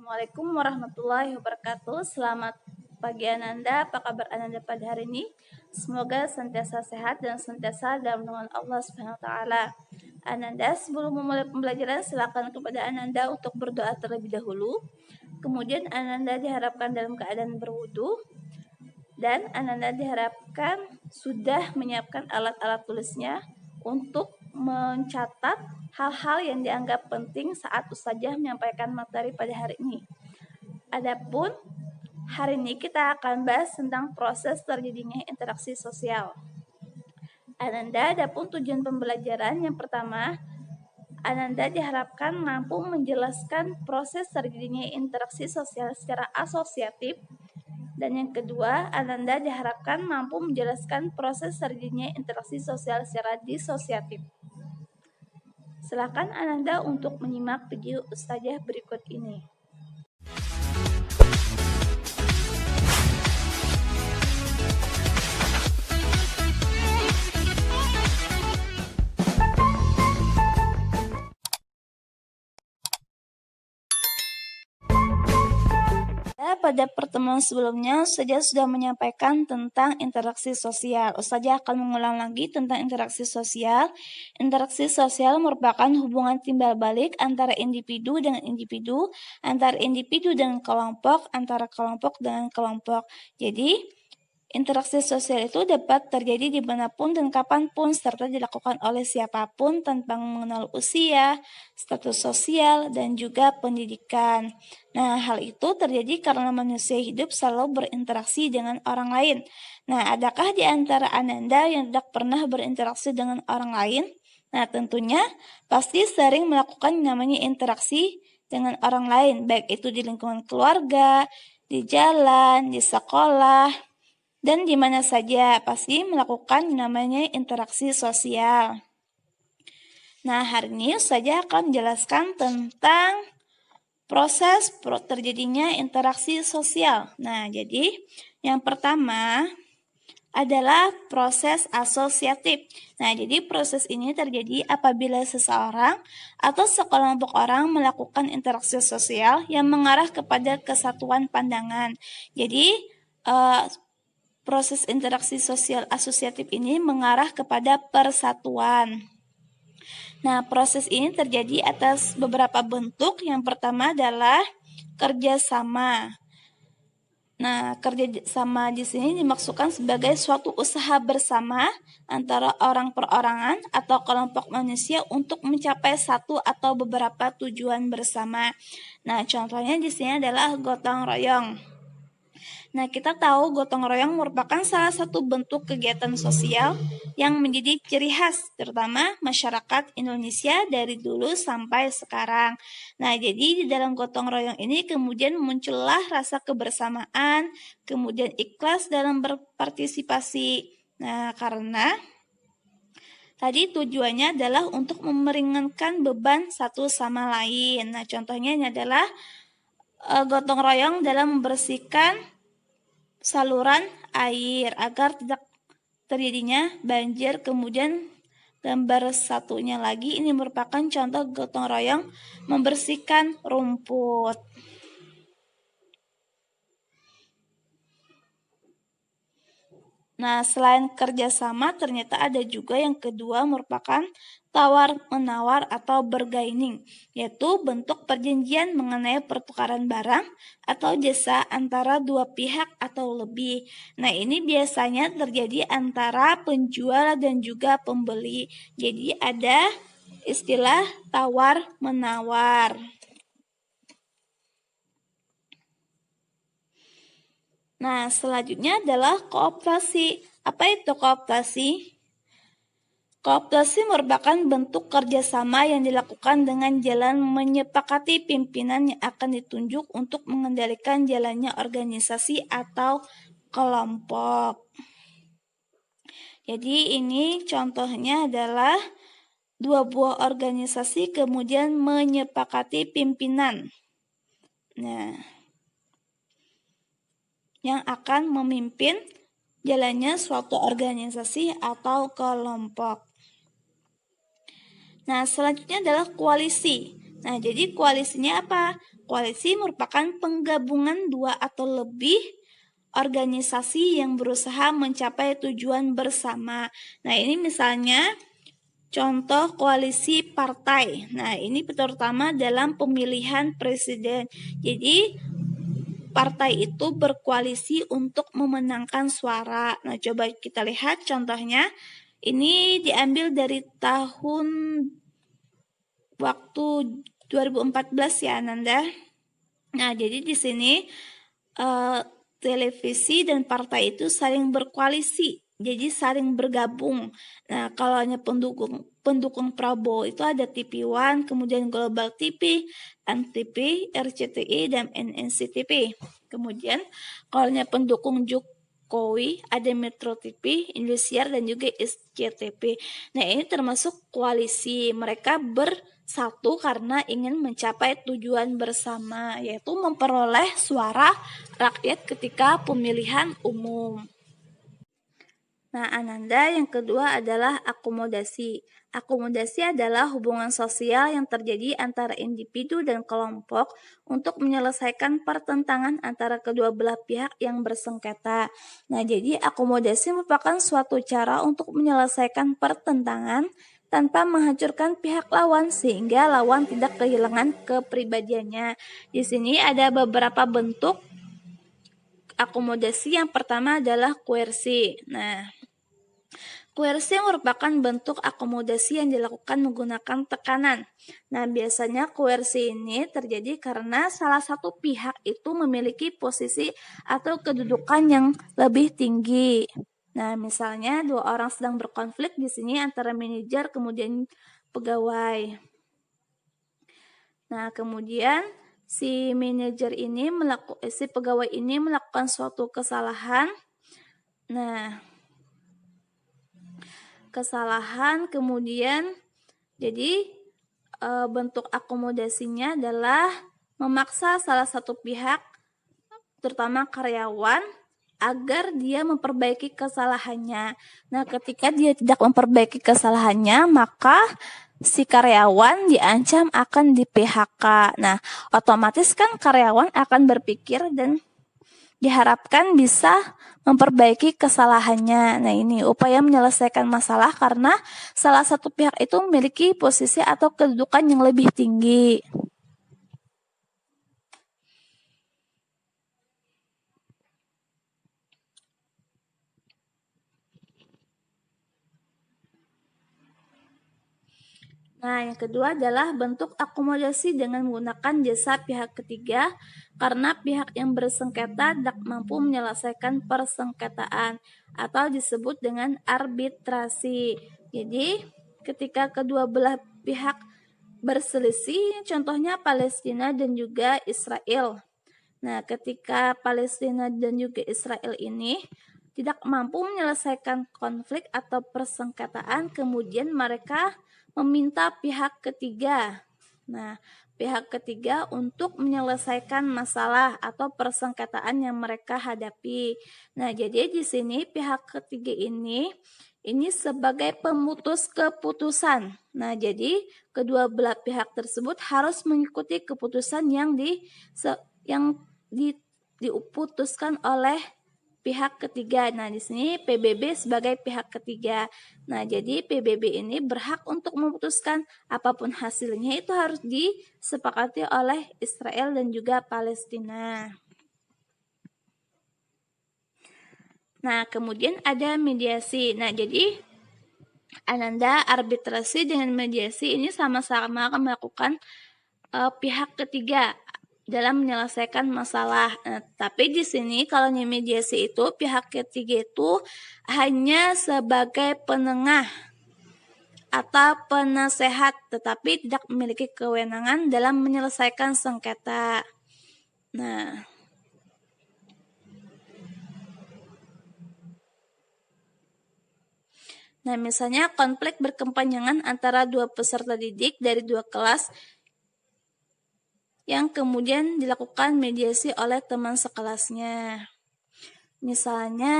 Assalamualaikum warahmatullahi wabarakatuh. Selamat pagi Ananda, apa kabar Ananda pada hari ini? Semoga senantiasa sehat dan senantiasa dalam naungan Allah Subhanahu wa taala. Ananda, sebelum memulai pembelajaran silakan kepada Ananda untuk berdoa terlebih dahulu. Kemudian Ananda diharapkan dalam keadaan berwudu dan Ananda diharapkan sudah menyiapkan alat-alat tulisnya untuk mencatat hal-hal yang dianggap penting saat ustazah menyampaikan materi pada hari ini. Adapun hari ini kita akan bahas tentang proses terjadinya interaksi sosial. Ananda, adapun tujuan pembelajaran yang pertama, Ananda diharapkan mampu menjelaskan proses terjadinya interaksi sosial secara asosiatif. Dan yang kedua, Ananda diharapkan mampu menjelaskan proses terjadinya interaksi sosial secara disosiatif. Silakan Ananda untuk menyimak video ustazah berikut ini. Pada pertemuan sebelumnya, Ustazah sudah menyampaikan tentang interaksi sosial. Ustazah akan mengulang lagi tentang interaksi sosial. Interaksi sosial merupakan hubungan timbal balik antara individu dengan individu, antara individu dengan kelompok, antara kelompok dengan kelompok. Jadi, interaksi sosial itu dapat terjadi dimanapun dan kapanpun, serta dilakukan oleh siapapun tanpa mengenal usia, status sosial, dan juga pendidikan. Nah, hal itu terjadi karena manusia hidup selalu berinteraksi dengan orang lain. Nah, adakah di antara Ananda yang tidak pernah berinteraksi dengan orang lain? Nah, tentunya pasti sering melakukan namanya interaksi dengan orang lain, baik itu di lingkungan keluarga, di jalan, di sekolah, dan di mana saja pasti melakukan namanya interaksi sosial. Nah, hari ini saya akan menjelaskan tentang proses terjadinya interaksi sosial. Nah, jadi yang pertama adalah proses asosiatif. Nah, jadi proses ini terjadi apabila seseorang atau sekelompok orang melakukan interaksi sosial yang mengarah kepada kesatuan pandangan. Jadi, proses interaksi sosial asosiatif ini mengarah kepada persatuan. Nah, proses ini terjadi atas beberapa bentuk. Yang pertama adalah kerjasama. Nah, kerjasama di sini dimaksudkan sebagai suatu usaha bersama antara orang perorangan atau kelompok manusia untuk mencapai satu atau beberapa tujuan bersama. Nah, contohnya di sini adalah gotong royong. Nah, kita tahu gotong royong merupakan salah satu bentuk kegiatan sosial yang menjadi ciri khas, terutama masyarakat Indonesia dari dulu sampai sekarang. Nah, jadi di dalam gotong royong ini kemudian muncullah rasa kebersamaan, kemudian ikhlas dalam berpartisipasi. Nah, karena tadi tujuannya adalah untuk memeringankan beban satu sama lain. Nah, contohnya ini adalah gotong royong dalam membersihkan saluran air agar tidak terjadinya banjir. Kemudian gambar satunya lagi ini merupakan contoh gotong royong membersihkan rumput. Nah, selain kerjasama, ternyata ada juga yang kedua merupakan tawar-menawar atau bargaining, yaitu bentuk perjanjian mengenai pertukaran barang atau jasa antara dua pihak atau lebih. Nah, ini biasanya terjadi antara penjual dan juga pembeli. Jadi ada istilah tawar-menawar. Nah, selanjutnya adalah kooptasi. Apa itu kooptasi? Kooptasi merupakan bentuk kerjasama yang dilakukan dengan jalan menyepakati pimpinan yang akan ditunjuk untuk mengendalikan jalannya organisasi atau kelompok. Jadi ini contohnya adalah dua buah organisasi kemudian menyepakati pimpinan. Nah, yang akan memimpin jalannya suatu organisasi atau kelompok. Nah, selanjutnya adalah koalisi. Nah, jadi koalisinya apa? Koalisi merupakan penggabungan dua atau lebih organisasi yang berusaha mencapai tujuan bersama. Nah, ini misalnya contoh koalisi partai. Nah, ini terutama dalam pemilihan presiden. Jadi, partai itu berkoalisi untuk memenangkan suara. Nah, coba kita lihat contohnya. Ini diambil dari tahun waktu 2014 ya, Nanda. Nah, jadi di sini televisi dan partai itu saling berkoalisi, jadi saling bergabung. Nah, kalau hanya pendukung Prabowo itu ada TV One, kemudian Global TV, MTV, RCTI, dan NNCTV. Kemudian kalau hanya pendukung Jokowi ada Metro TV, Indosiar, dan juga SCTV. Nah, ini termasuk koalisi. Mereka bersatu karena ingin mencapai tujuan bersama, yaitu memperoleh suara rakyat ketika pemilihan umum. Nah, Ananda, yang kedua adalah akomodasi. Akomodasi adalah hubungan sosial yang terjadi antara individu dan kelompok untuk menyelesaikan pertentangan antara kedua belah pihak yang bersengketa. Nah, jadi akomodasi merupakan suatu cara untuk menyelesaikan pertentangan tanpa menghancurkan pihak lawan sehingga lawan tidak kehilangan kepribadiannya. Di sini ada beberapa bentuk akomodasi. Yang pertama adalah koersi. Nah, koersi merupakan bentuk akomodasi yang dilakukan menggunakan tekanan. Nah, biasanya koersi ini terjadi karena salah satu pihak itu memiliki posisi atau kedudukan yang lebih tinggi. Nah, misalnya dua orang sedang berkonflik di sini antara manajer kemudian pegawai. Nah, kemudian si pegawai ini melakukan suatu kesalahan. Nah, kemudian jadi bentuk akomodasinya adalah memaksa salah satu pihak, terutama karyawan, agar dia memperbaiki kesalahannya. Nah, ketika dia tidak memperbaiki kesalahannya, maka si karyawan diancam akan di PHK. Nah, otomatis kan karyawan akan berpikir dan diharapkan bisa memperbaiki kesalahannya. Nah, ini upaya menyelesaikan masalah karena salah satu pihak itu memiliki posisi atau kedudukan yang lebih tinggi. Nah, yang kedua adalah bentuk akomodasi dengan menggunakan jasa pihak ketiga karena pihak yang bersengketa tidak mampu menyelesaikan persengketaan atau disebut dengan arbitrasi. Jadi, ketika kedua belah pihak berselisih, contohnya Palestina dan juga Israel. Nah, ketika Palestina dan juga Israel ini tidak mampu menyelesaikan konflik atau persengketaan, kemudian mereka meminta pihak ketiga. Nah, pihak ketiga untuk menyelesaikan masalah atau persengketaan yang mereka hadapi. Nah, jadi di sini pihak ketiga ini sebagai pemutus keputusan. Nah, jadi kedua belah pihak tersebut harus mengikuti keputusan yang diputuskan oleh pihak ketiga. Nah, di sini PBB sebagai pihak ketiga. Nah, jadi PBB ini berhak untuk memutuskan apapun hasilnya itu harus disepakati oleh Israel dan juga Palestina. Nah, kemudian ada mediasi. Nah, jadi Ananda, arbitrasi dengan mediasi ini sama-sama akan melakukan pihak ketiga dalam menyelesaikan masalah. Nah, tapi di sini kalau mediasi itu pihak ketiga itu hanya sebagai penengah atau penasehat, tetapi tidak memiliki kewenangan dalam menyelesaikan sengketa. Nah, misalnya konflik berkepanjangan antara dua peserta didik dari dua kelas yang kemudian dilakukan mediasi oleh teman sekelasnya. Misalnya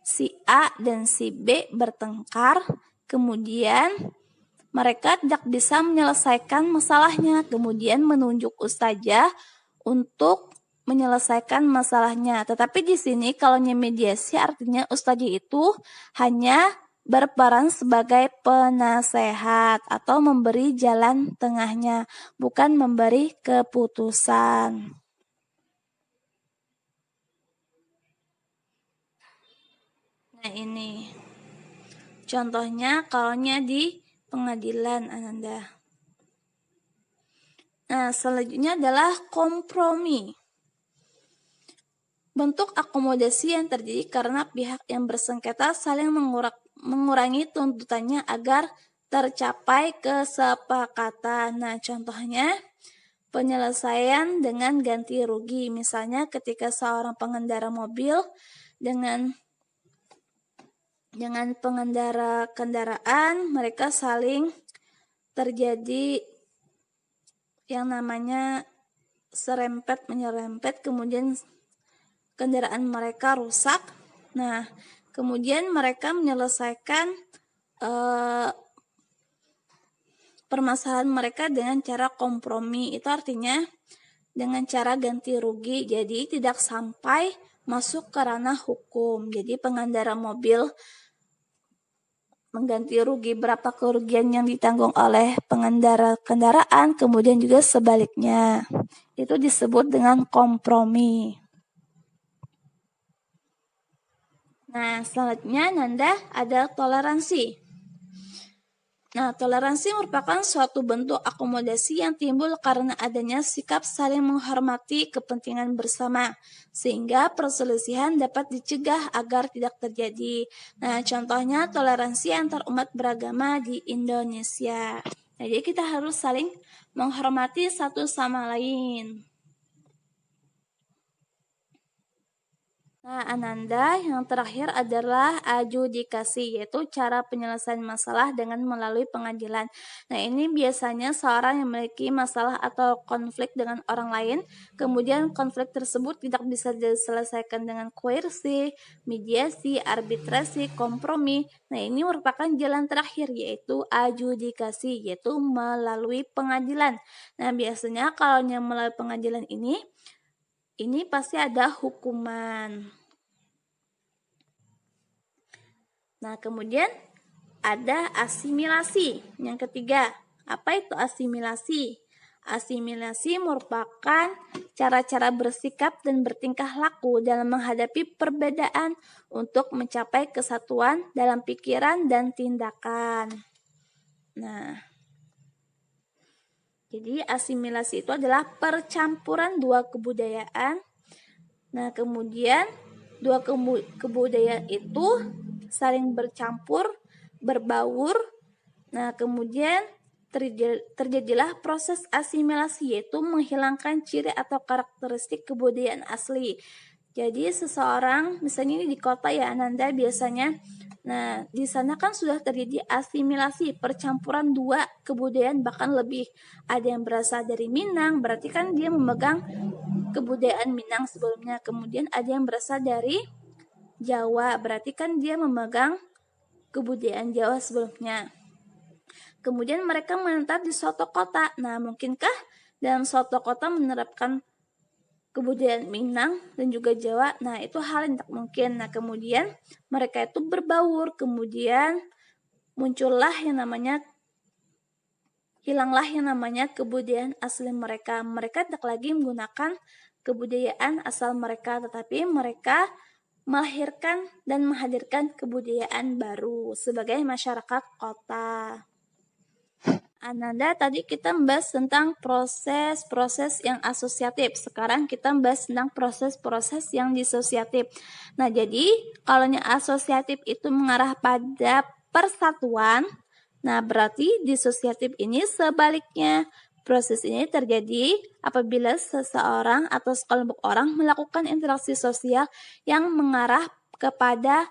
si A dan si B bertengkar, kemudian mereka tidak bisa menyelesaikan masalahnya, kemudian menunjuk ustazah untuk menyelesaikan masalahnya. Tetapi di sini kalau mediasi artinya ustazah itu hanya berperan sebagai penasehat atau memberi jalan tengahnya, bukan memberi keputusan. Nah ini contohnya kalau di pengadilan Ananda. Nah selanjutnya adalah kompromi. Bentuk akomodasi yang terjadi karena pihak yang bersengketa saling mengurangi tuntutannya agar tercapai kesepakatan. Nah contohnya penyelesaian dengan ganti rugi. Misalnya ketika seorang pengendara mobil dengan pengendara kendaraan, mereka saling terjadi yang namanya serempet menyerempet, kemudian kendaraan mereka rusak. Nah, kemudian mereka menyelesaikan permasalahan mereka dengan cara kompromi. Itu artinya dengan cara ganti rugi, jadi tidak sampai masuk ke ranah hukum. Jadi pengendara mobil mengganti rugi berapa kerugian yang ditanggung oleh pengendara kendaraan, kemudian juga sebaliknya. Itu disebut dengan kompromi. Nah, selanjutnya Nanda ada toleransi. Nah, toleransi merupakan suatu bentuk akomodasi yang timbul karena adanya sikap saling menghormati kepentingan bersama, sehingga perselisihan dapat dicegah agar tidak terjadi. Nah, contohnya toleransi antar umat beragama di Indonesia. Nah, jadi kita harus saling menghormati satu sama lain. Nah, Ananda, yang terakhir adalah adjudikasi, yaitu cara penyelesaian masalah dengan melalui pengadilan. Nah, ini biasanya seorang yang memiliki masalah atau konflik dengan orang lain, kemudian konflik tersebut tidak bisa diselesaikan dengan koersi, mediasi, arbitrasi, kompromi. Nah, ini merupakan jalan terakhir, yaitu adjudikasi, yaitu melalui pengadilan. Nah, biasanya kalau yang melalui pengadilan ini pasti ada hukuman. Nah, kemudian ada asimilasi. Yang ketiga, apa itu asimilasi? Asimilasi merupakan cara-cara bersikap dan bertingkah laku dalam menghadapi perbedaan untuk mencapai kesatuan dalam pikiran dan tindakan. Nah, jadi asimilasi itu adalah percampuran dua kebudayaan. Nah, kemudian dua kebudayaan itu saling bercampur, berbaur. Nah, kemudian terjadilah proses asimilasi, yaitu menghilangkan ciri atau karakteristik kebudayaan asli. Jadi seseorang, misalnya ini di kota ya Ananda biasanya, nah di sana kan sudah terjadi asimilasi, percampuran dua kebudayaan bahkan lebih. Ada yang berasal dari Minang, berarti kan dia memegang kebudayaan Minang sebelumnya. Kemudian ada yang berasal dari Jawa, berarti kan dia memegang kebudayaan Jawa sebelumnya. Kemudian mereka menetap di suatu kota. Nah, mungkinkah dalam suatu kota menerapkan kebudayaan Minang dan juga Jawa? Nah, itu hal yang tak mungkin. Nah, kemudian mereka itu berbaur, kemudian hilanglah yang namanya kebudayaan asli mereka. Mereka tidak lagi menggunakan kebudayaan asal mereka, tetapi mereka melahirkan dan menghadirkan kebudayaan baru sebagai masyarakat kota. Ananda, tadi kita membahas tentang proses-proses yang asosiatif. Sekarang kita membahas tentang proses-proses yang disosiatif. Nah, jadi kalau yang asosiatif itu mengarah pada persatuan, nah berarti disosiatif ini sebaliknya. Proses ini terjadi apabila seseorang atau sekelompok orang melakukan interaksi sosial yang mengarah kepada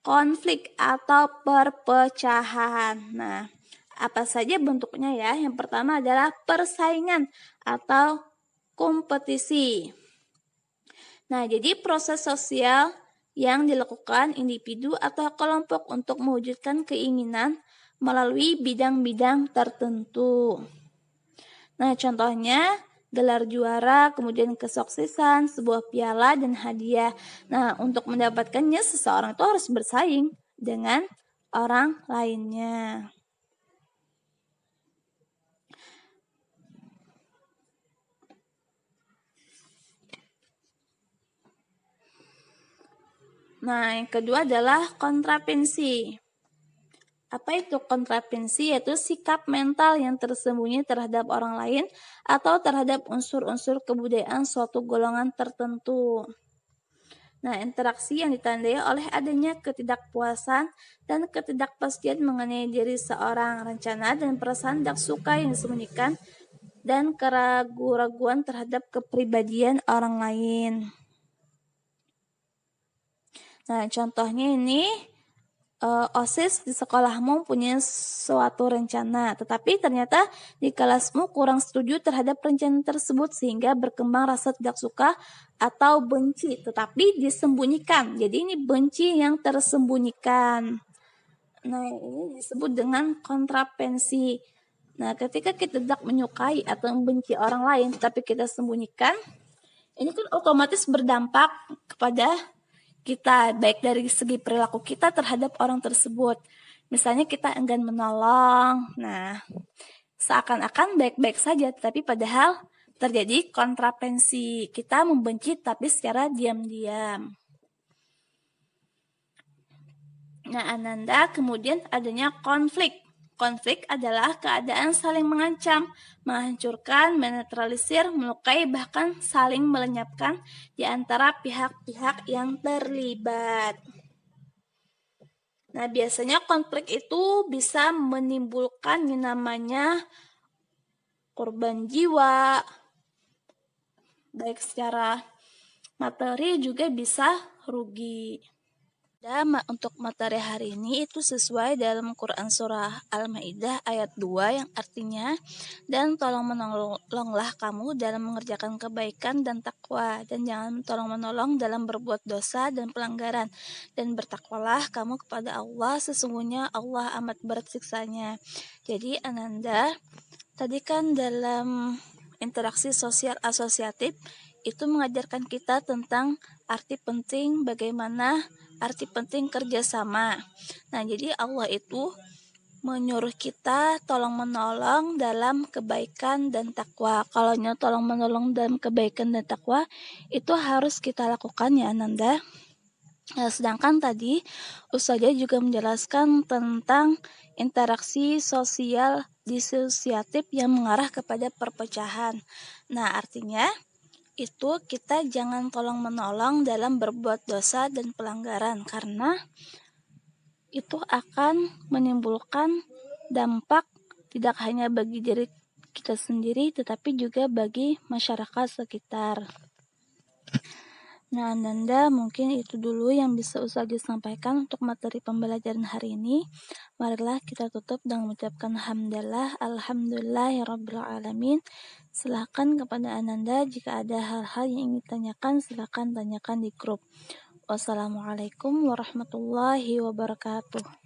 konflik atau perpecahan. Nah, apa saja bentuknya ya? Yang pertama adalah persaingan atau kompetisi. Nah, jadi proses sosial yang dilakukan individu atau kelompok untuk mewujudkan keinginan melalui bidang-bidang tertentu. Nah, contohnya gelar juara, kemudian kesuksesan, sebuah piala, dan hadiah. Nah, untuk mendapatkannya seseorang itu harus bersaing dengan orang lainnya. Nah, yang kedua adalah kontravensi. Apa itu kontravensi? Yaitu sikap mental yang tersembunyi terhadap orang lain atau terhadap unsur-unsur kebudayaan suatu golongan tertentu. Nah, interaksi yang ditandai oleh adanya ketidakpuasan dan ketidakpastian mengenai diri seorang, rencana dan perasaan tidak suka yang disembunyikan, dan keraguan-raguan terhadap kepribadian orang lain. Nah, contohnya ini OSIS di sekolahmu punya suatu rencana, tetapi ternyata di kelasmu kurang setuju terhadap rencana tersebut sehingga berkembang rasa tidak suka atau benci, tetapi disembunyikan. Jadi ini benci yang tersembunyikan. Nah, ini disebut dengan kontravensi. Nah, ketika kita tidak menyukai atau membenci orang lain tetapi kita sembunyikan, ini kan otomatis berdampak kepada kita, baik dari segi perilaku kita terhadap orang tersebut. Misalnya kita enggan menolong, nah seakan-akan baik-baik saja, tapi padahal terjadi kontravensi, kita membenci tapi secara diam-diam. Nah, Ananda, kemudian adanya konflik. Konflik adalah keadaan saling mengancam, menghancurkan, menetralisir, melukai, bahkan saling melenyapkan di antara pihak-pihak yang terlibat. Nah, biasanya konflik itu bisa menimbulkan yang namanya korban jiwa, baik secara materi juga bisa rugi. Dan untuk materi hari ini itu sesuai dalam Quran Surah Al-Ma'idah ayat 2 yang artinya, dan tolong menolonglah kamu dalam mengerjakan kebaikan dan takwa, dan jangan tolong menolong dalam berbuat dosa dan pelanggaran, dan bertakwalah kamu kepada Allah, sesungguhnya Allah amat berat siksanya. Jadi Ananda, tadi kan dalam interaksi sosial asosiatif itu mengajarkan kita tentang arti penting kerjasama. Nah, jadi Allah itu menyuruh kita tolong menolong dalam kebaikan dan takwa. Kalau tolong menolong dalam kebaikan dan takwa itu harus kita lakukan ya Ananda. Nah, sedangkan tadi Ustazah juga menjelaskan tentang interaksi sosial disosiatif yang mengarah kepada perpecahan. Nah, artinya itu kita jangan tolong menolong dalam berbuat dosa dan pelanggaran, karena itu akan menimbulkan dampak tidak hanya bagi diri kita sendiri tetapi juga bagi masyarakat sekitar. Nah, Nanda, mungkin itu dulu yang bisa Ustazah sampaikan untuk materi pembelajaran hari ini. Marilah kita tutup dengan mengucapkan hamdalah, alhamdulillahirabbil alamin. Silakan kepada Ananda jika ada hal-hal yang ingin ditanyakan, silakan tanyakan di grup. Wassalamualaikum warahmatullahi wabarakatuh.